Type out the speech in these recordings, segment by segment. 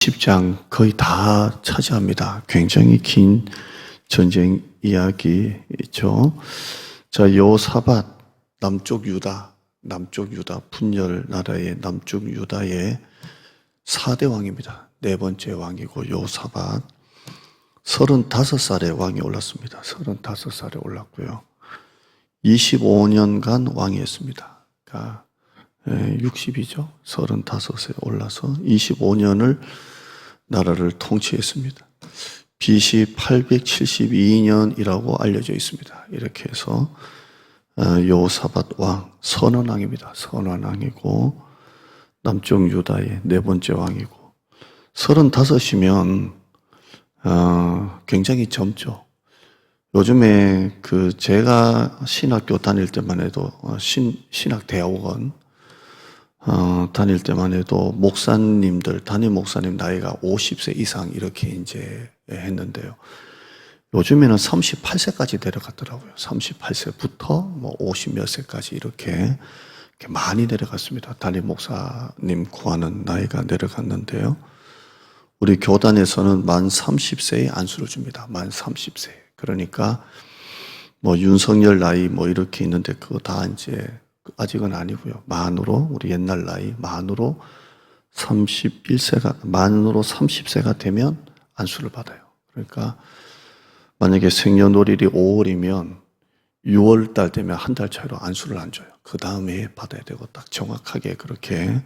10장 거의 다 차지합니다. 굉장히 긴 전쟁 이야기 있죠. 자, 여호사밧 남쪽 유다 분열 나라의 남쪽 유다의 4대 왕입니다. 네 번째 왕이고 여호사밧 35살에 왕이 올랐습니다. 35살에 올랐고요. 25년간 왕이었습니다. 그러니까 60이죠. 35세 올라서 25년을 나라를 통치했습니다. BC 872년이라고 알려져 있습니다. 이렇게 해서 여호사밧 왕 선원왕입니다. 선원왕이고 남쪽 유다의 네 번째 왕이고 35이면 굉장히 젊죠. 요즘에 제가 신학교 다닐 때만 해도 신학대학원 다닐 때만 해도 목사님들, 담임 목사님 나이가 50세 이상 이렇게 이제 했는데요. 요즘에는 38세까지 내려갔더라고요. 38세부터 뭐 50몇 세까지 이렇게 많이 내려갔습니다. 담임 목사님 구하는 나이가 내려갔는데요. 우리 교단에서는 만 30세에 안수를 줍니다. 만 30세. 그러니까 뭐 윤석열 나이 뭐 이렇게 있는데 그거 다 이제 아직은 아니고요. 만으로 우리 옛날 나이 만으로 30세가 되면 안수를 받아요. 그러니까 만약에 생년월일이 5월이면 6월 달 되면 한 달 차이로 안수를 안 줘요. 그 다음에 받아야 되고 딱 정확하게 그렇게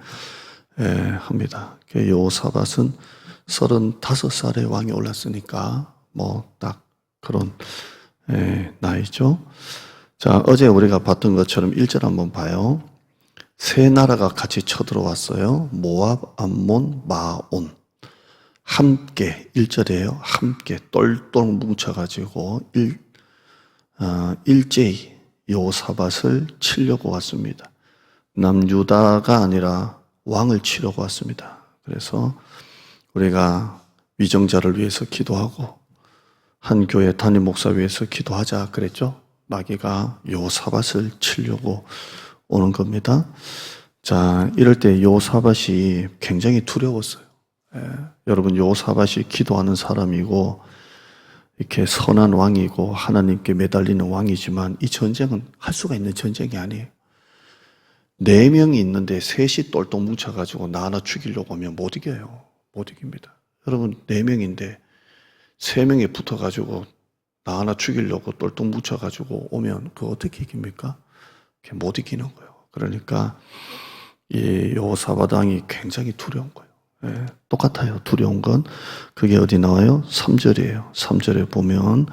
합니다. 여호사밧은 35살에 왕이 올랐으니까 뭐 딱 그런 나이죠. 자, 어제 우리가 봤던 것처럼 1절 한번 봐요. 세 나라가 같이 쳐들어왔어요. 모압, 암몬, 마온. 함께, 1절이에요. 함께 똘똘 뭉쳐가지고 일제히 여호사밧을 치려고 왔습니다. 남유다가 아니라 왕을 치려고 왔습니다. 그래서 우리가 위정자를 위해서 기도하고 한 교회 담임 목사 위해서 기도하자 그랬죠. 마귀가 여호사밧을 치려고 오는 겁니다. 자, 이럴 때 여호사밧이 굉장히 두려웠어요. 여러분, 여호사밧이 기도하는 사람이고 이렇게 선한 왕이고 하나님께 매달리는 왕이지만 이 전쟁은 할 수가 있는 전쟁이 아니에요. 4명이 있는데 셋이 똘똘 뭉쳐가지고 나 하나 죽이려고 하면 못 이겨요. 못 이깁니다. 여러분, 4명인데 3명이 붙어가지고 나 하나 죽이려고 똘똘 뭉쳐가지고 오면 그거 어떻게 이깁니까? 못 이기는 거예요. 그러니까 이 여호사밧 왕이 굉장히 두려운 거예요. 똑같아요. 두려운 건 그게 어디 나와요? 3절이에요. 3절에 보면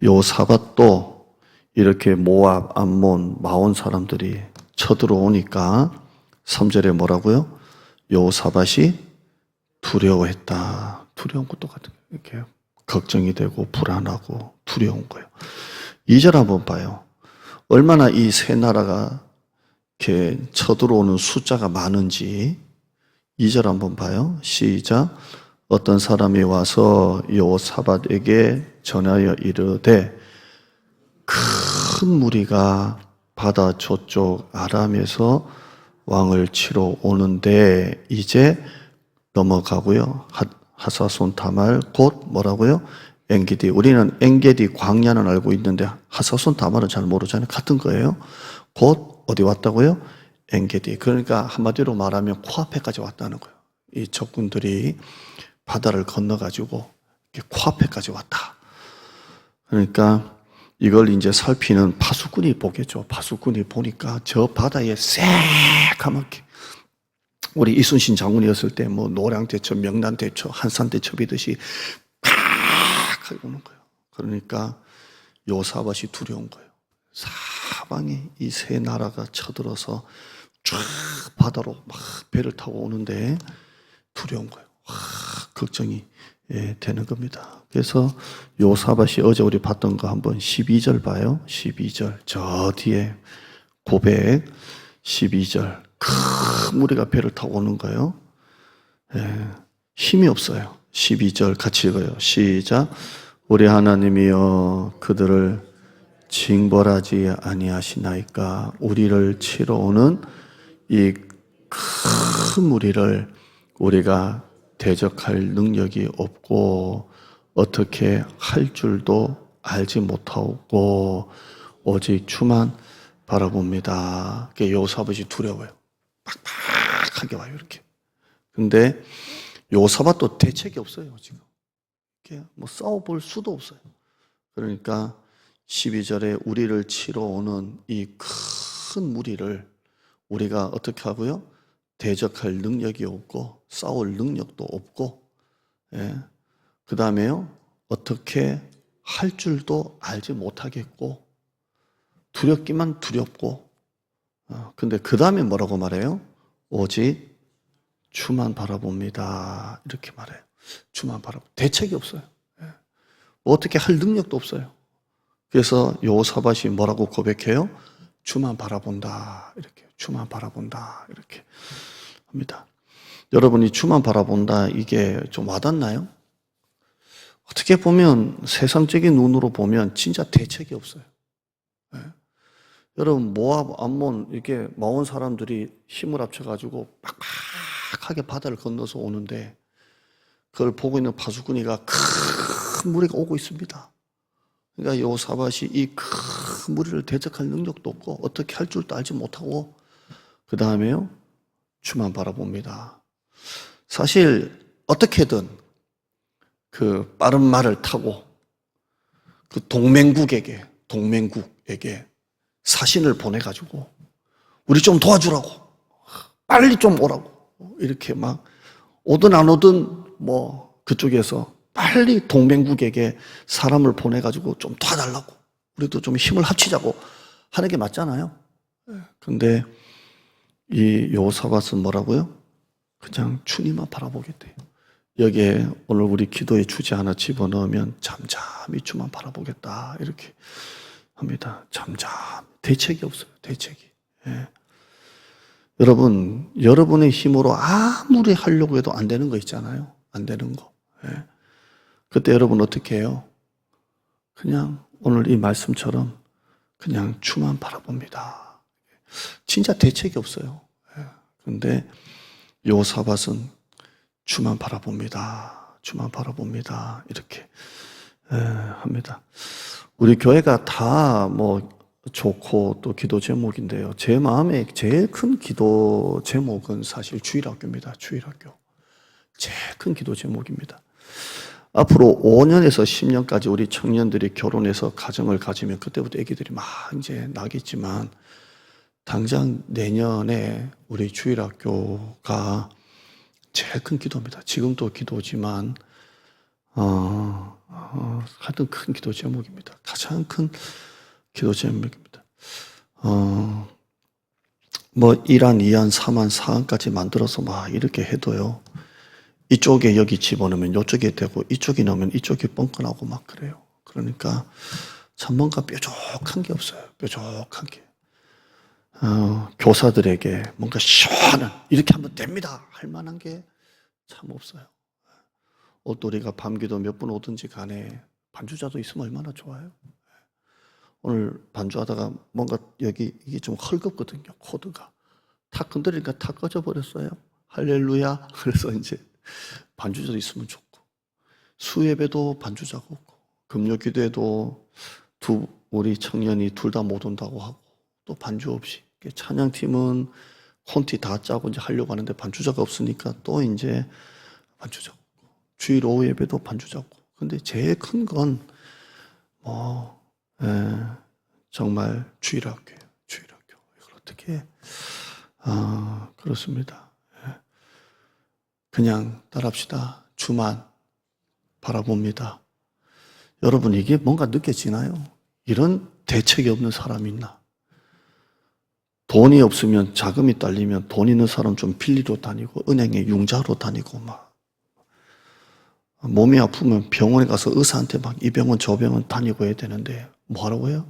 여호사밧도 이렇게 모압, 암몬, 마온 사람들이 쳐들어오니까 3절에 뭐라고요? 여호사밧이 두려워했다. 두려운 것도 같은 거예요. 이렇게 걱정이 되고 불안하고 두려운 거예요. 2절 한번 봐요. 얼마나 이 세 나라가 이렇게 쳐들어오는 숫자가 많은지 2절 한번 봐요. 시작. 어떤 사람이 와서 여호사밧에게 전하여 이르되 큰 무리가 바다 저쪽 아람에서 왕을 치러 오는데 이제 넘어가고요. 하사손 다말 곧 뭐라고요? 엔게디. 우리는 엔게디 광야는 알고 있는데 하사손 다말은 잘 모르잖아요. 같은 거예요. 곧 어디 왔다고요? 엔게디. 그러니까 한마디로 말하면 코앞에까지 왔다는 거예요. 이 적군들이 바다를 건너가지고 코앞에까지 왔다. 그러니까 이걸 이제 살피는 파수꾼이 보겠죠. 파수꾼이 보니까 저 바다에 새까맣게 우리 이순신 장군이었을 때 뭐 노량대첩, 명란대첩, 한산대첩이듯이 팍 하고 오는 거예요. 그러니까 여호사밧이 두려운 거예요. 사방에 이 세 나라가 쳐들어서 쫙 바다로 막 배를 타고 오는데 두려운 거예요. 걱정이 되는 겁니다. 그래서 여호사밧이 어제 우리 봤던 거 한번 12절 봐요. 12절 저 뒤에 고백 12절 큰 무리가 배를 타고 오는 거예요. 힘이 없어요. 12절 같이 읽어요. 시작. 우리 하나님이여 그들을 징벌하지 아니하시나이까. 우리를 치러 오는 이 큰 무리를 우리가 대적할 능력이 없고 어떻게 할 줄도 알지 못하고 오직 주만 바라봅니다. 여호사밧이 두려워요. 빡빡하게 와요, 이렇게. 근데 여호사밧도 대책이 없어요, 지금. 이렇게 뭐 싸워볼 수도 없어요. 그러니까 12절에 우리를 치러 오는 이 큰 무리를 우리가 어떻게 하고요? 대적할 능력이 없고 싸울 능력도 없고, 예. 그 다음에요, 어떻게 할 줄도 알지 못하겠고 두렵기만 두렵고, 근데 그 다음에 뭐라고 말해요? 오직 주만 바라봅니다, 이렇게 말해요. 주만 바라보. 대책이 없어요. 예. 뭐 어떻게 할 능력도 없어요. 그래서 여호사밧이 뭐라고 고백해요? 주만 바라본다, 이렇게. 주만 바라본다, 이렇게 합니다. 여러분이 주만 바라본다, 이게 좀 와닿나요? 어떻게 보면 세상적인 눈으로 보면 진짜 대책이 없어요. 네. 여러분 모압, 암몬 이렇게 마온 사람들이 힘을 합쳐가지고 빡빡하게 바다를 건너서 오는데 그걸 보고 있는 파수꾼이가 큰 무리가 오고 있습니다. 그러니까 여호사밧이 이 큰 무리를 대적할 능력도 없고 어떻게 할 줄도 알지 못하고 그 다음에요, 주만 바라봅니다. 사실 어떻게든 그 빠른 말을 타고 그 동맹국에게 사신을 보내가지고 우리 좀 도와주라고, 빨리 좀 오라고, 이렇게 막 오든 안 오든 뭐 그쪽에서 빨리 동맹국에게 사람을 보내가지고 좀 도와달라고, 우리도 좀 힘을 합치자고 하는 게 맞잖아요. 근데 이 여호사밧은 뭐라고요? 그냥 주님만 바라보겠대요. 여기에 오늘 우리 기도의 주제 하나 집어넣으면 잠잠히 주만 바라보겠다, 이렇게 합니다. 잠잠. 대책이 없어요, 대책이. 예. 여러분, 여러분의 힘으로 아무리 하려고 해도 안 되는 거 있잖아요. 안 되는 거. 예. 그때 여러분 어떻게 해요? 그냥 오늘 이 말씀처럼 그냥 주만 바라봅니다. 진짜 대책이 없어요. 예. 그런데 여호사밧은 주만 바라봅니다, 주만 바라봅니다, 이렇게 합니다. 우리 교회가 다 뭐 좋고 또 기도 제목인데요, 제 마음에 제일 큰 기도 제목은 사실 주일학교입니다. 주일학교 제일 큰 기도 제목입니다. 앞으로 5년에서 10년까지 우리 청년들이 결혼해서 가정을 가지면 그때부터 아기들이 막 이제 나겠지만 당장 내년에 우리 주일학교가 제일 큰 기도입니다. 지금도 기도지만 하여튼 큰 기도 제목입니다. 가장 큰 기도 제목입니다. 뭐 1안, 2안, 3안, 4안까지 만들어서 막 이렇게 해도요, 이쪽에 여기 집어넣으면 이쪽에 되고 이쪽에 넣으면 이쪽이 뻥끗하고 막 그래요. 그러니까 참 뭔가 뾰족한 게 없어요. 뾰족한 게. 교사들에게 뭔가 시원한, 이렇게 하면 됩니다 할 만한 게 참 없어요. 옷도리가 밤기도 몇 분 오든지 간에 반주자도 있으면 얼마나 좋아요. 오늘 반주하다가 뭔가 여기 이게 좀 헐겁거든요. 코드가 탁 건드리니까 탁 꺼져버렸어요. 할렐루야. 그래서 이제 반주자도 있으면 좋고, 수예배도 반주자가 없고, 금요기도에도 우리 청년이 둘 다 못 온다고 하고 또 반주 없이, 찬양팀은 콘티 다 짜고 이제 하려고 하는데 반주자가 없으니까 또 이제 반주자 없고, 주일 오후 예배도 반주자 없고. 근데 제일 큰 건 정말 주일학교예요. 주일학교. 이걸 어떻게 그렇습니다. 그냥 따라합시다. 주만 바라봅니다. 여러분, 이게 뭔가 느껴지나요? 이런 대책이 없는 사람이 있나? 돈이 없으면, 자금이 딸리면 돈 있는 사람 좀 빌리러 다니고 은행에 융자로 다니고 막, 몸이 아프면 병원에 가서 의사한테 막 이 병원 저 병원 다니고 해야 되는데 뭐 하라고 해요?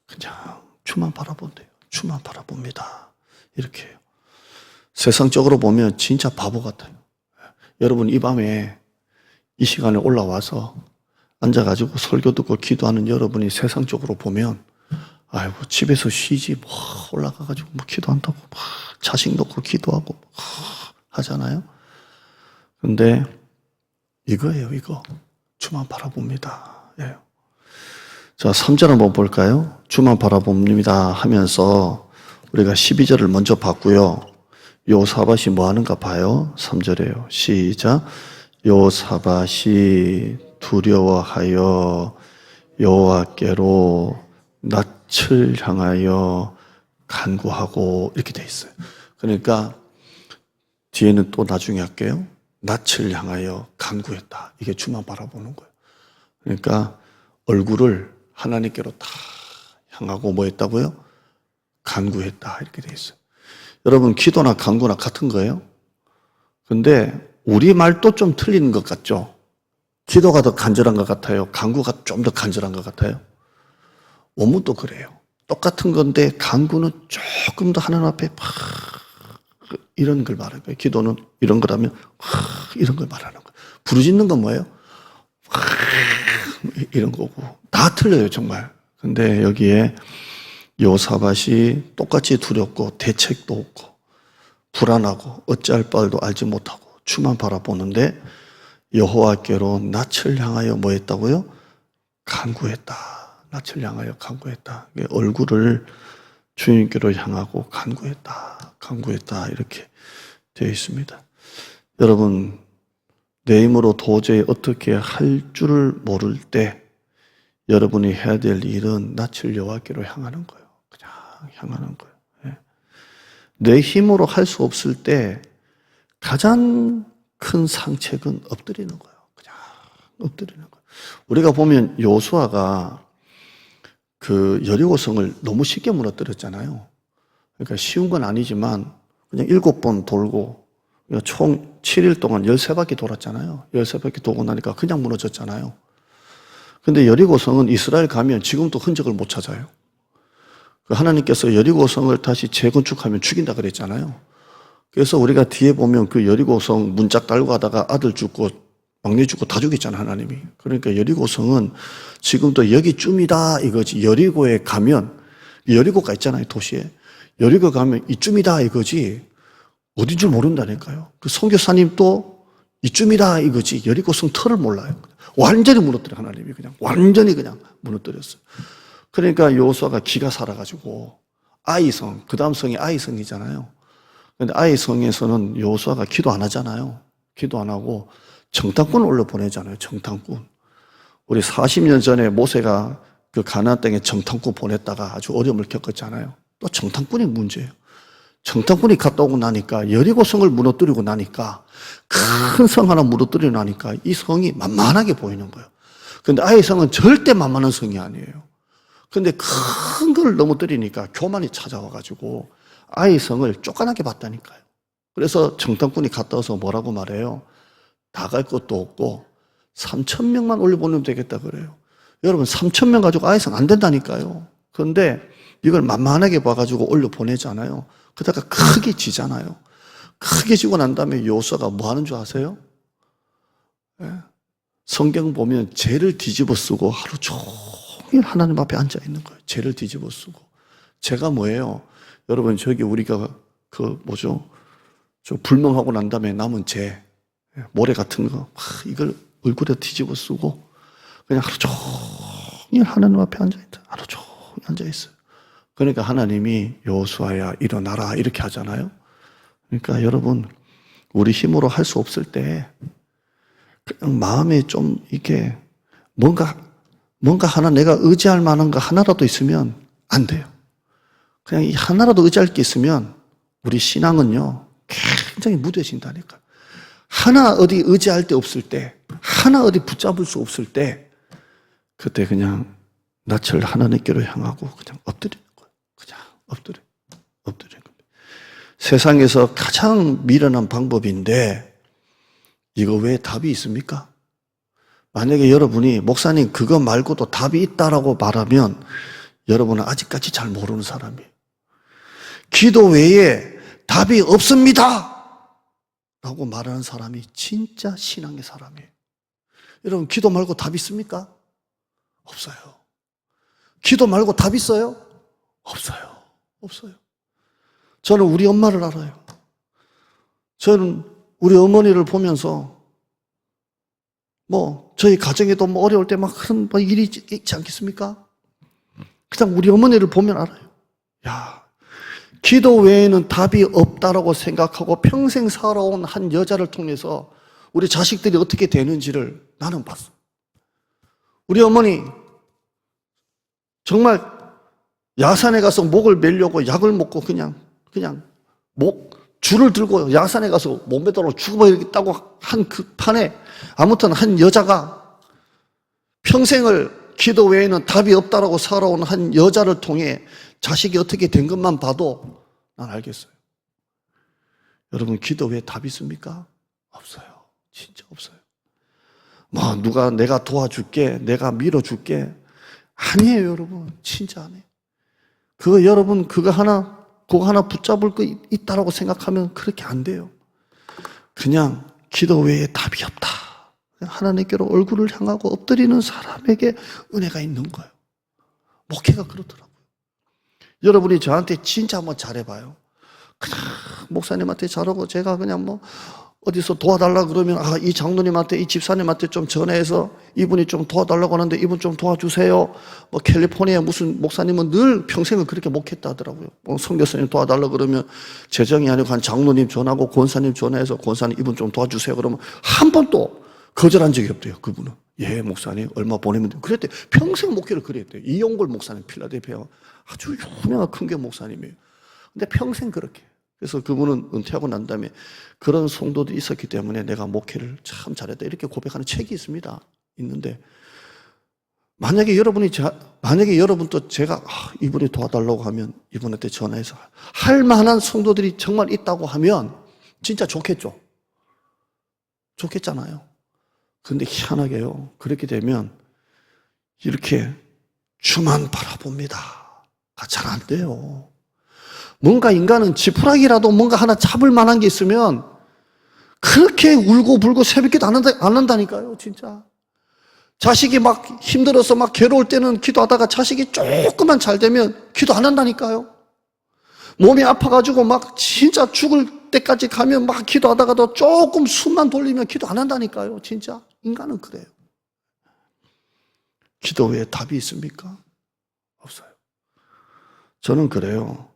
그냥 주만 바라본대요. 주만 바라봅니다. 이렇게 해요. 세상적으로 보면 진짜 바보 같아요. 여러분, 이 밤에 이 시간에 올라와서 앉아가지고 설교 듣고 기도하는 여러분이 세상적으로 보면, 아이고 집에서 쉬지 뭐 올라가가지고 뭐 기도한다고 막 자식 놓고 기도하고 하잖아요. 근데 이거예요, 이거. 주만 바라봅니다. 예. 자, 3절 한번 볼까요? 주만 바라봅니다 하면서 우리가 12절을 먼저 봤고요. 요사밧이 뭐 하는가 봐요. 3절에요. 시작. 요사밧이 두려워하여 여호와께로 낯을 향하여 간구하고 이렇게 돼 있어요. 그러니까 뒤에는 또 나중에 할게요. 낯을 향하여 간구했다. 이게 주만 바라보는 거예요. 그러니까 얼굴을 하나님께로 다 향하고 뭐 했다고요? 간구했다. 이렇게 돼 있어요. 여러분, 기도나 간구나 같은 거예요. 근데 우리 말도 좀 틀리는 것 같죠? 기도가 더 간절한 것 같아요? 간구가 좀 더 간절한 것 같아요? 원문도 그래요. 똑같은 건데 간구는 조금 더 하나님 앞에 막 이런 걸 말하는 거예요. 기도는 이런 거라면 이런 걸 말하는 거예요. 부르짖는 건 뭐예요? 이런 거고. 다 틀려요, 정말. 근데 여기에 요사밧이 똑같이 두렵고 대책도 없고 불안하고 어찌할 바도 알지 못하고 주만 바라보는데 여호와께로 낯을 향하여 뭐 했다고요? 간구했다. 낯을 향하여 간구했다. 얼굴을 주님께로 향하고 간구했다. 이렇게 되어 있습니다. 여러분, 내 힘으로 도저히 어떻게 할 줄을 모를 때 여러분이 해야 될 일은 낯을 여호와께로 향하는 거예요. 그냥 향하는 거예요. 예. 내 힘으로 할 수 없을 때 가장 큰 상책은 엎드리는 거예요. 그냥 엎드리는 거예요. 우리가 보면 요수아가 그 여리고성을 너무 쉽게 무너뜨렸잖아요. 그러니까 쉬운 건 아니지만 그냥 7번 돌고 총 7일 동안 13바퀴 돌았잖아요. 13바퀴 돌고 나니까 그냥 무너졌잖아요. 근데 여리고성은 이스라엘 가면 지금도 흔적을 못 찾아요. 하나님께서 여리고성을 다시 재건축하면 죽인다 그랬잖아요. 그래서 우리가 뒤에 보면 그 여리고성 문짝 달고 가다가 아들 죽고 막내 죽고 다 죽였잖아요, 하나님이. 그러니까 여리고성은 지금도 여기쯤이다 이거지. 여리고에 가면, 여리고가 있잖아요, 도시에. 여리고 가면 이쯤이다 이거지. 어딘 줄 모른다니까요. 그 선교사님도 이쯤이다 이거지. 여리고성 터를 몰라요. 완전히 무너뜨려, 하나님이 그냥. 완전히 그냥 무너뜨렸어요. 그러니까 여호수아가 기가 살아가지고 아이성, 그 다음 성이 아이성이잖아요. 근데 아이성에서는 여호수아가 기도 안 하잖아요. 기도 안 하고 정탐꾼을 올려 보내잖아요. 정탐꾼. 우리 40년 전에 모세가 그 가나안 땅에 정탐꾼 보냈다가 아주 어려움을 겪었잖아요. 또 정탐꾼이 문제예요. 정탐꾼이 갔다 오고 나니까 여리고성을 무너뜨리고 나니까 큰 성 하나 무너뜨리고 나니까 이 성이 만만하게 보이는 거예요. 근데 아이성은 절대 만만한 성이 아니에요. 근데 큰 걸 넘어뜨리니까 교만이 찾아와가지고 아이성을 쫓겨나게 봤다니까요. 그래서 정탐꾼이 갔다 와서 뭐라고 말해요? 다 갈 것도 없고 3,000명만 올려보내면 되겠다 그래요. 여러분 3,000명 가지고 아이성 안 된다니까요. 그런데 이걸 만만하게 봐가지고 올려보내잖아요. 그러다가 크게 지잖아요. 크게 지고 난 다음에 여호수아가 뭐 하는 줄 아세요? 네. 성경 보면 죄를 뒤집어 쓰고 하루 종일 하나님 앞에 앉아 있는 거예요. 죄를 뒤집어 쓰고. 죄가 뭐예요? 여러분 저기 우리가 저 불멍하고 난 다음에 남은 죄, 모래 같은 거 이걸 얼굴에 뒤집어 쓰고 그냥 하루 종일 하나님 앞에 앉아 있다. 하루 종일 앉아 있어요. 그러니까 하나님이 여호수아야 일어나라 이렇게 하잖아요. 그러니까 여러분 우리 힘으로 할 수 없을 때 그냥 마음에 좀 이게 뭔가 하나 내가 의지할 만한 거 하나라도 있으면 안 돼요. 그냥 이 하나라도 의지할 게 있으면 우리 신앙은요 굉장히 무뎌진다니까. 하나 어디 의지할 데 없을 때, 하나 어디 붙잡을 수 없을 때 그때 그냥 낯을 하나님께로 향하고 그냥 엎드리는 거예요. 그냥 엎드리는 겁니다. 세상에서 가장 미련한 방법인데 이거 왜 답이 있습니까? 만약에 여러분이 목사님 그거 말고도 답이 있다라고 말하면 여러분은 아직까지 잘 모르는 사람이에요. 기도 외에 답이 없습니다 라고 말하는 사람이 진짜 신앙의 사람이에요. 여러분 기도 말고 답 있습니까? 없어요. 기도 말고 답 있어요? 없어요. 저는 우리 엄마를 알아요. 저는 우리 어머니를 보면서 저희 가정에도 어려울 때 막 그런 일이 있지 않겠습니까? 그냥 우리 어머니를 보면 알아요. 야, 기도 외에는 답이 없다라고 생각하고 평생 살아온 한 여자를 통해서 우리 자식들이 어떻게 되는지를 나는 봤어. 우리 어머니 정말 야산에 가서 목을 매려고 약을 먹고 그냥 줄을 들고 야산에 가서 몸매도록 죽어버리겠다고 한 그 판에 아무튼 한 여자가 평생을 기도 외에는 답이 없다라고 살아온 한 여자를 통해 자식이 어떻게 된 것만 봐도 난 알겠어요. 여러분, 기도 외에 답이 있습니까? 없어요. 진짜 없어요. 누가 내가 도와줄게, 내가 밀어줄게. 아니에요, 여러분. 진짜 아니에요. 여러분, 그거 하나 붙잡을 거 있다라고 생각하면 그렇게 안 돼요. 그냥 기도 외에 답이 없다. 하나님께로 얼굴을 향하고 엎드리는 사람에게 은혜가 있는 거예요. 목회가 그렇더라고요. 여러분이 저한테 진짜 한번 잘해봐요. 그냥 목사님한테 잘하고 제가 그냥 어디서 도와달라 그러면 이 장로님한테, 이 집사님한테 좀 전화해서 이분이 좀 도와달라고 하는데 이분 좀 도와주세요. 캘리포니아 무슨 목사님은 늘 평생을 그렇게 목했다 하더라고요. 선교사님 도와달라고 그러면 재정이 아니고 한 장로님 전화하고 권사님 전화해서 권사님 이분 좀 도와주세요. 그러면 한 번도 거절한 적이 없대요. 그분은. 예, 목사님 얼마 보내면 돼요. 그랬대. 평생 목회를 그랬대요. 이용골 목사님, 필라델피아 아주 유명한 큰교 목사님이에요. 근데 평생 그렇게. 그래서 그분은 은퇴하고 난 다음에 그런 성도들이 있었기 때문에 내가 목회를 참 잘했다 이렇게 고백하는 책이 있습니다. 있는데 만약에 여러분도 제가 이분이 도와달라고 하면 이분한테 전화해서 할 만한 성도들이 정말 있다고 하면 진짜 좋겠죠. 좋겠잖아요. 근데 희한하게요. 그렇게 되면 이렇게 주만 바라봅니다가 잘 안 돼요. 뭔가 인간은 지푸라기라도 뭔가 하나 잡을 만한 게 있으면 그렇게 울고 불고 새벽기도 안 한다니까요, 진짜. 자식이 막 힘들어서 막 괴로울 때는 기도하다가 자식이 조금만 잘 되면 기도 안 한다니까요. 몸이 아파가지고 막 진짜 죽을 때까지 가면 막 기도하다가도 조금 숨만 돌리면 기도 안 한다니까요, 진짜. 인간은 그래요. 기도 외에 답이 있습니까? 없어요. 저는 그래요.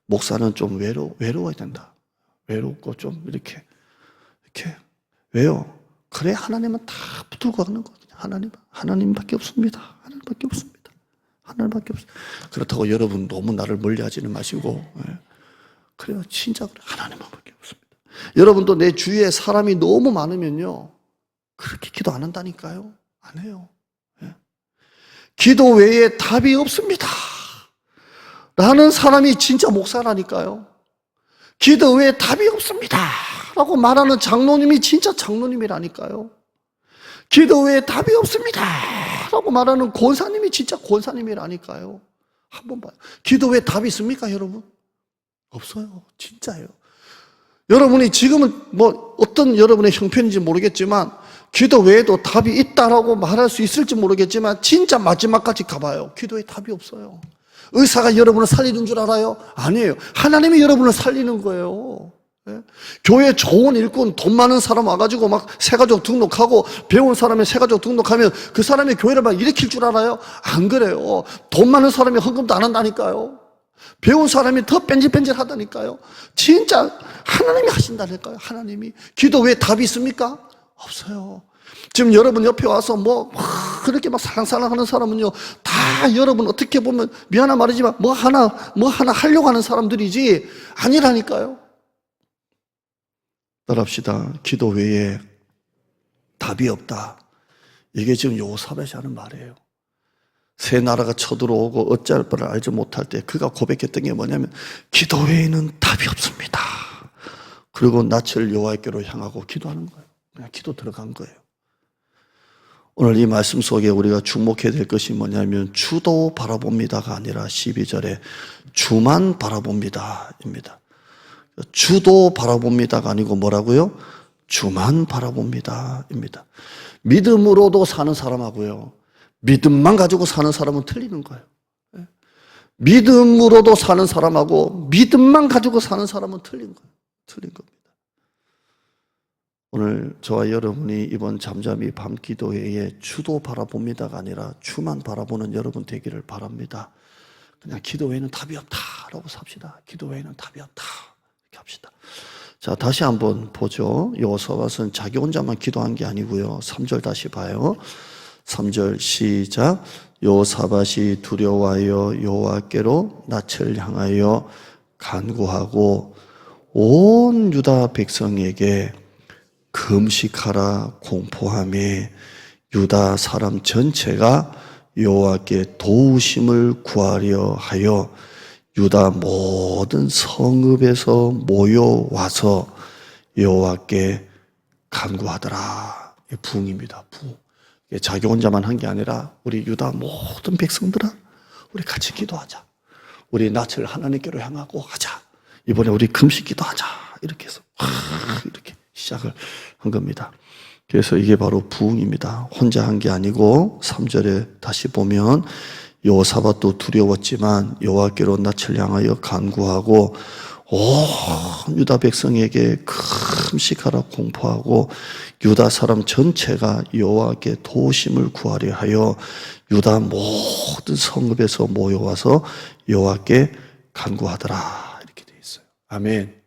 목사는 좀 외로워야 된다. 외롭고 좀 이렇게. 왜요? 그래 하나님은 다 붙들고 가는 거거든요. 하나님밖에 없습니다. 하나님밖에 없습니다. 하나님밖에 없습니다. 그렇다고 여러분 너무 나를 멀리하지는 마시고, 그래요. 진짜 그래. 하나님밖에 없습니다. 여러분도 내 주위에 사람이 너무 많으면요. 그렇게 기도 안 한다니까요. 안 해요. 기도 외에 답이 없습니다. 라는 사람이 진짜 목사라니까요. 기도 외에 답이 없습니다. 라고 말하는 장로님이 진짜 장로님이라니까요. 기도 외에 답이 없습니다. 라고 말하는 권사님이 진짜 권사님이라니까요. 한번 봐요. 기도 외에 답이 있습니까, 여러분? 없어요. 진짜예요. 여러분이 지금은 어떤 여러분의 형편인지 모르겠지만 기도 외에도 답이 있다라고 말할 수 있을지 모르겠지만 진짜 마지막까지 가봐요. 기도에 답이 없어요. 의사가 여러분을 살리는 줄 알아요? 아니에요. 하나님이 여러분을 살리는 거예요. 교회 좋은 일꾼, 돈 많은 사람 와가지고 막 새가족 등록하고 배운 사람이 새가족 등록하면 그 사람이 교회를 막 일으킬 줄 알아요? 안 그래요. 돈 많은 사람이 헌금도 안 한다니까요. 배운 사람이 더 뺀질뺀질 하다니까요. 진짜 하나님이 하신다니까요. 하나님이. 기도 외에 답이 있습니까? 없어요. 지금 여러분 옆에 와서 그렇게 막 살랑살랑 하는 사람은요, 다 여러분 어떻게 보면 미안한 말이지만 뭐 하나 하려고 하는 사람들이지 아니라니까요. 따라합시다. 기도 외에 답이 없다. 이게 지금 요사벳이 하는 말이에요. 새 나라가 쳐들어오고 어찌할 바를 알지 못할 때 그가 고백했던 게 뭐냐면 기도 외에는 답이 없습니다. 그리고 낯을 여호와께로 향하고 기도하는 거예요. 그냥 기도 들어간 거예요. 오늘 이 말씀 속에 우리가 주목해야 될 것이 뭐냐면 주도 바라봅니다가 아니라 12절에 주만 바라봅니다 입니다. 주도 바라봅니다가 아니고 뭐라고요? 주만 바라봅니다 입니다. 믿음으로도 사는 사람하고요, 믿음만 가지고 사는 사람은 틀리는 거예요. 믿음으로도 사는 사람하고 믿음만 가지고 사는 사람은 틀린 겁니다. 오늘 저와 여러분이 이번 잠잠이 밤 기도회에 주도 바라봅니다가 아니라 주만 바라보는 여러분 되기를 바랍니다. 그냥 기도회는 답이 없다라고 삽시다. 기도회는 답이 없다 이렇게 합시다. 자, 다시 한번 보죠. 여호사밧은 자기 혼자만 기도한 게 아니고요. 3절 다시 봐요. 3절 시작. 여호사밧이 두려워하여 여호와께로 낯을 향하여 간구하고 온 유다 백성에게 금식하라 공포하며 유다 사람 전체가 여호와께 도우심을 구하려 하여 유다 모든 성읍에서 모여와서 여호와께 간구하더라. 부흥입니다. 부흥. 자기 혼자만 한 게 아니라 우리 유다 모든 백성들은 우리 같이 기도하자. 우리 낯을 하나님께로 향하고 하자. 이번에 우리 금식 기도하자. 이렇게 해서 이렇게 시작을 한 겁니다. 그래서 이게 바로 부흥입니다. 혼자 한 게 아니고 3절에 다시 보면 여호사밧도 두려웠지만 여호와께로 낯을 향하여 간구하고 온 유다 백성에게 금식하라 공포하고 유다 사람 전체가 여호와께 도우심을 구하려 하여 유다 모든 성읍에서 모여와서 여호와께 간구하더라. 이렇게 되어 있어요. 아멘.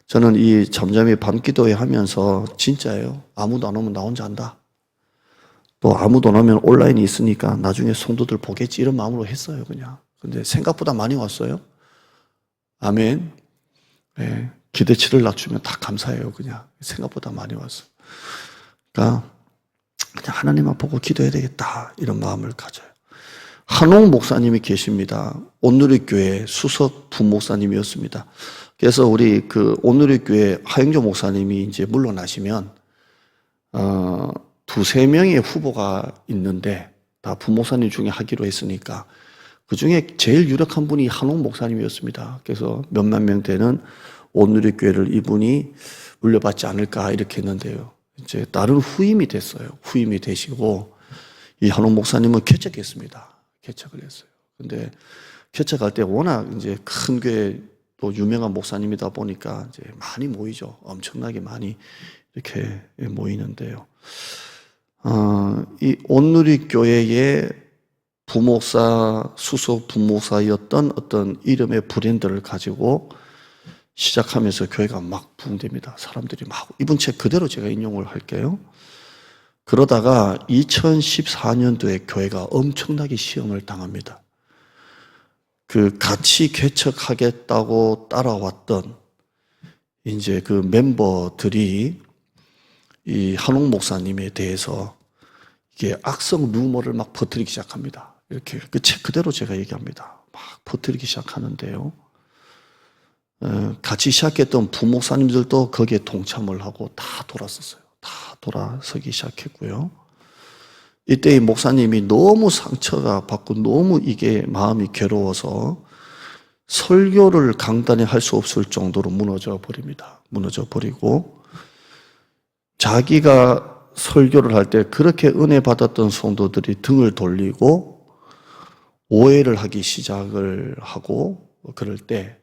저는 이 잠잠이 밤기도회 하면서 진짜예요. 아무도 안 오면 나 혼자 한다. 또 아무도 안 오면 온라인이 있으니까 나중에 성도들 보겠지 이런 마음으로 했어요. 그냥. 근데 생각보다 많이 왔어요. 아멘. 네, 기대치를 낮추면 다 감사해요. 그냥 생각보다 많이 왔어요. 그러니까 그냥 하나님만 보고 기도해야 되겠다 이런 마음을 가져요. 한홍 목사님이 계십니다. 온누리교회 수석 부목사님이었습니다. 그래서 우리 그 온누리교회 하영조 목사님이 이제 물러나시면 두세 명의 후보가 있는데 다 부목사님 중에 하기로 했으니까 그 중에 제일 유력한 분이 한홍 목사님이었습니다. 그래서 몇만 명 되는 온누리교회를 이분이 물려받지 않을까 이렇게 했는데요. 이제 다른 후임이 됐어요. 후임이 되시고 이 한홍 목사님은 개척했습니다. 개척을 했어요. 근데 개척할 때 워낙 이제 큰 교회 또 유명한 목사님이다 보니까 이제 많이 모이죠. 엄청나게 많이 이렇게 모이는데요. 이 온누리교회의 부목사, 수석 부목사였던 어떤 이름의 브랜드를 가지고 시작하면서 교회가 막 부흥됩니다. 사람들이 막, 이분 책 그대로 제가 인용을 할게요. 그러다가 2014년도에 교회가 엄청나게 시험을 당합니다. 그 같이 개척하겠다고 따라왔던 이제 그 멤버들이 이 한홍 목사님에 대해서 이게 악성 루머를 막 퍼뜨리기 시작합니다. 이렇게 그 책 그대로 제가 얘기합니다. 막 퍼뜨리기 시작하는데요. 같이 시작했던 부목사님들도 거기에 동참을 하고 다 돌아섰어요. 다 돌아서기 시작했고요. 이때 이 목사님이 너무 상처가 받고 너무 이게 마음이 괴로워서 설교를 강단에 할 수 없을 정도로 무너져 버립니다. 무너져 버리고 자기가 설교를 할 때 그렇게 은혜 받았던 성도들이 등을 돌리고 오해를 하기 시작을 하고 그럴 때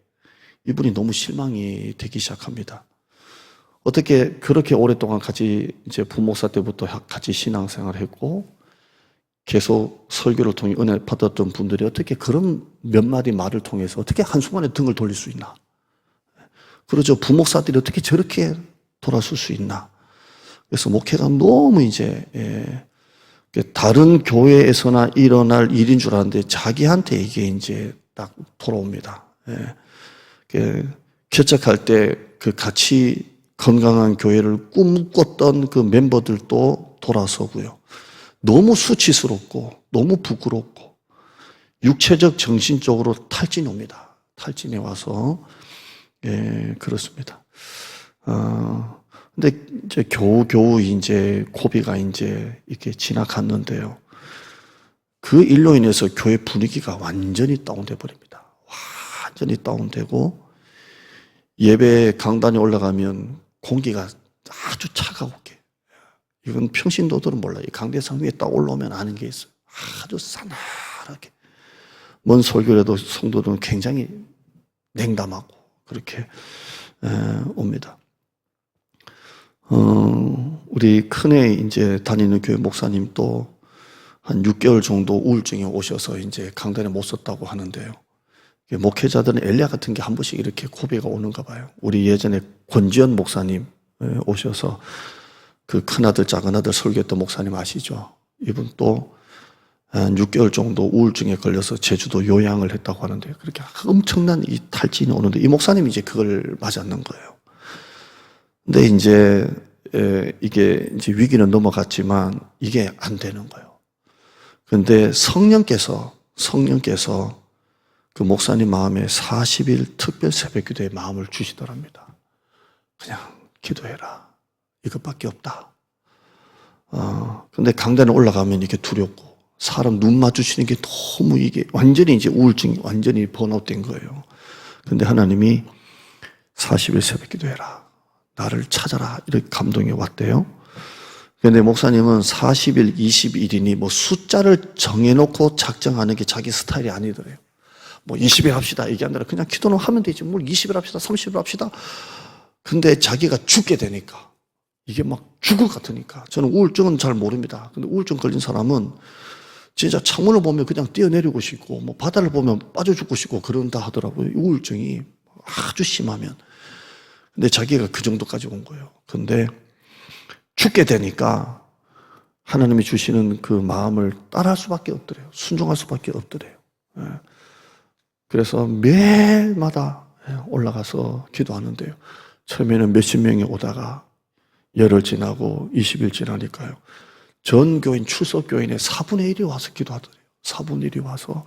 이분이 너무 실망이 되기 시작합니다. 어떻게 그렇게 오랫동안 같이 이제 부목사 때부터 같이 신앙생활을 했고 계속 설교를 통해 은혜 받았던 분들이 어떻게 그런 몇 마디 말을 통해서 어떻게 한순간에 등을 돌릴 수 있나? 그러죠. 부목사들이 어떻게 저렇게 돌아설 수 있나? 그래서 목회가 너무 이제 다른 교회에서나 일어날 일인 줄 알았는데 자기한테 이게 이제 딱 돌아옵니다. 개척할 때 그 같이 건강한 교회를 꿈꿨던 그 멤버들도 돌아서고요. 너무 수치스럽고 너무 부끄럽고 육체적 정신적으로 탈진이 옵니다. 탈진이 와서 그렇습니다. 근데 이제 겨우 이제 고비가 이제 이렇게 지나갔는데요. 그 일로 인해서 교회 분위기가 완전히 다운돼 버립니다. 완전히 다운되고 예배 강단에 올라가면 공기가 아주 차가웠게. 이건 평신도들은 몰라요. 이 강대상 위에 딱 올라오면 아는 게 있어요. 아주 싸늘하게. 뭔 설교라도 성도들은 굉장히 냉담하고 그렇게 옵니다. 우리 큰애 이제 다니는 교회 목사님 또 한 6개월 정도 우울증이 오셔서 이제 강단에 못 섰다고 하는데요. 목회자들은 엘리야 같은 게 한 번씩 이렇게 고비가 오는가 봐요. 우리 예전에 권지현 목사님 오셔서 그 큰아들 작은아들 설교했던 목사님 아시죠? 이분 또 한 6개월 정도 우울증에 걸려서 제주도 요양을 했다고 하는데 그렇게 엄청난 이 탈진이 오는데 이 목사님이 이제 그걸 맞았는 거예요. 근데 이제 이게 이제 위기는 넘어갔지만 이게 안 되는 거예요. 그런데 성령께서 그 목사님 마음에 40일 특별 새벽 기도의 마음을 주시더랍니다. 그냥 기도해라. 이것밖에 없다. 근데 강단에 올라가면 이게 두렵고 사람 눈 마주치는 게 너무 이게 완전히 이제 우울증이 완전히 번아웃 된 거예요. 근데 하나님이 40일 새벽 기도해라. 나를 찾아라. 이렇게 감동이 왔대요. 그런데 목사님은 40일, 20일이니 뭐 숫자를 정해놓고 작정하는 게 자기 스타일이 아니더래요. 뭐 20일 합시다. 이게 아니라 그냥 기도는 하면 되지. 뭘 20일 합시다. 30일 합시다. 근데 자기가 죽게 되니까 이게 막 죽을 것 같으니까 저는 우울증은 잘 모릅니다. 근데 우울증 걸린 사람은 진짜 창문을 보면 그냥 뛰어내리고 싶고 뭐 바다를 보면 빠져 죽고 싶고 그런다 하더라고요. 우울증이 아주 심하면. 근데 자기가 그 정도까지 온 거예요. 근데 죽게 되니까 하나님이 주시는 그 마음을 따라할 수밖에 없더래요. 순종할 수밖에 없더래요. 그래서 매일마다 올라가서 기도하는데요. 처음에는 몇십 명이 오다가 열흘 지나고 20일 지나니까요. 전 교인, 출석 교인의 4분의 1이 와서 기도하더래요. 4분의 1이 와서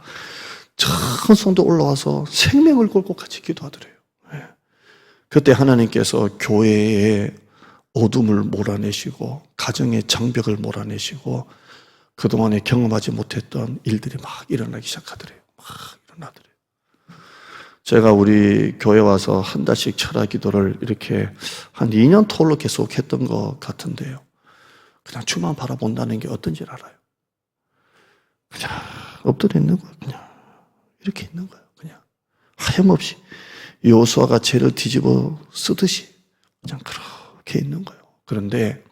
전 성도 올라와서 생명을 걸고 같이 기도하더래요. 그때 하나님께서 교회의 어둠을 몰아내시고 가정의 장벽을 몰아내시고 그동안에 경험하지 못했던 일들이 막 일어나기 시작하더래요. 막 일어나더래요. 제가 우리 교회 와서 한 달씩 철학 기도를 이렇게 한 2년 토로 계속 했던 것 같은데요. 그냥 주만 바라본다는 게 어떤지 알아요. 그냥 엎드려 있는 거예요. 그냥 이렇게 있는 거예요. 그냥 하염없이 여호수아가 죄를 뒤집어 쓰듯이 그냥 그렇게 있는 거예요. 그런데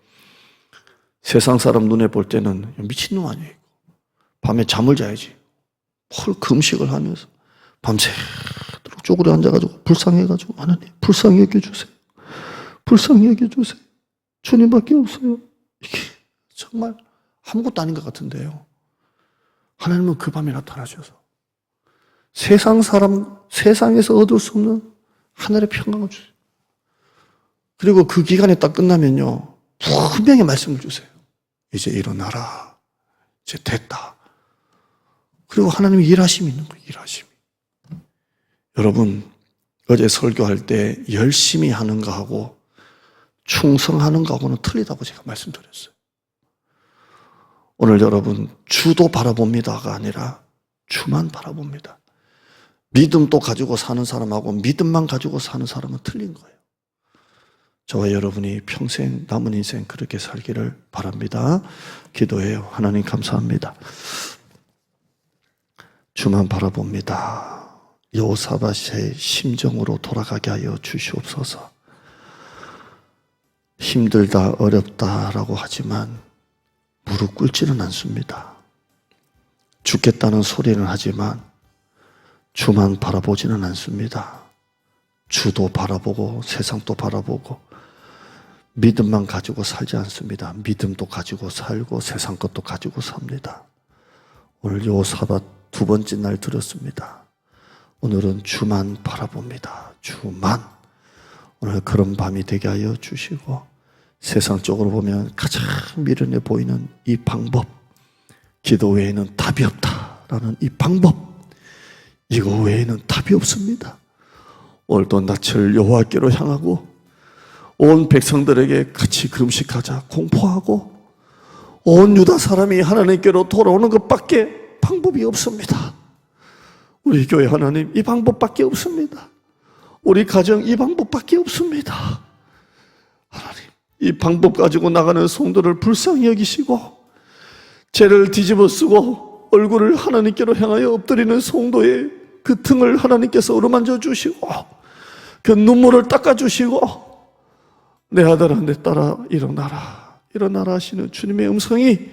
세상 사람 눈에 볼 때는 미친놈 아니에요. 밤에 잠을 자야지. 헐 금식을 하면서 밤새도록 쪼그려 앉아가지고 불쌍해가지고 하나님 불쌍히 여겨주세요. 불쌍히 여겨주세요. 주님밖에 없어요. 이게 정말 아무것도 아닌 것 같은데요. 하나님은 그 밤에 나타나셔서 세상에서 얻을 수 없는 하늘의 평강을 주세요. 그리고 그 기간이 딱 끝나면요. 분명히 말씀을 주세요. 이제 일어나라. 이제 됐다. 그리고 하나님이 일하심이 있는 거예요. 일하심이. 여러분 어제 설교할 때 열심히 하는 거하고 충성하는 거하고는 틀리다고 제가 말씀드렸어요. 오늘 여러분 주도 바라봅니다가 아니라 주만 바라봅니다. 믿음도 가지고 사는 사람하고 믿음만 가지고 사는 사람은 틀린 거예요. 저와 여러분이 평생 남은 인생 그렇게 살기를 바랍니다. 기도해요. 하나님 감사합니다. 주만 바라봅니다. 여호사밧의 심정으로 돌아가게 하여 주시옵소서. 힘들다 어렵다라고 하지만 무릎 꿇지는 않습니다. 죽겠다는 소리는 하지만 주만 바라보지는 않습니다. 주도 바라보고 세상도 바라보고 믿음만 가지고 살지 않습니다. 믿음도 가지고 살고 세상 것도 가지고 삽니다. 오늘 여호사밧 두 번째 날 들었습니다. 오늘은 주만 바라봅니다. 주만. 오늘 그런 밤이 되게 하여 주시고 세상적으로 보면 가장 미련해 보이는 이 방법, 기도 외에는 답이 없다라는 이 방법, 이거 외에는 답이 없습니다. 오늘도 낯을 여호와께로 향하고 온 백성들에게 같이 금식하자 공포하고 온 유다 사람이 하나님께로 돌아오는 것밖에 방법이 없습니다. 우리 교회 하나님 이 방법밖에 없습니다. 우리 가정 이 방법밖에 없습니다. 하나님 이 방법 가지고 나가는 성도를 불쌍히 여기시고 죄를 뒤집어 쓰고 얼굴을 하나님께로 향하여 엎드리는 성도의 그 등을 하나님께서 어루만져 주시고 그 눈물을 닦아 주시고 내 아들아, 내 딸아, 일어나라, 일어나라 하시는 주님의 음성이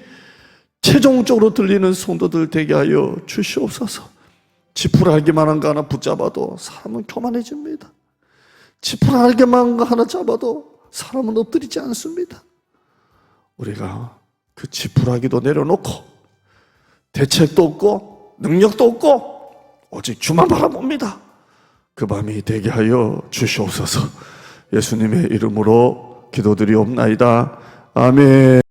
최종적으로 들리는 성도들 되게 하여 주시옵소서. 지푸라기만 한 거 하나 붙잡아도 사람은 교만해집니다. 지푸라기만 한 거 하나 잡아도 사람은 엎드리지 않습니다. 우리가 그 지푸라기도 내려놓고 대책도 없고 능력도 없고 오직 주만 바라봅니다. 그 밤이 되게 하여 주시옵소서. 예수님의 이름으로 기도드리옵나이다. 아멘.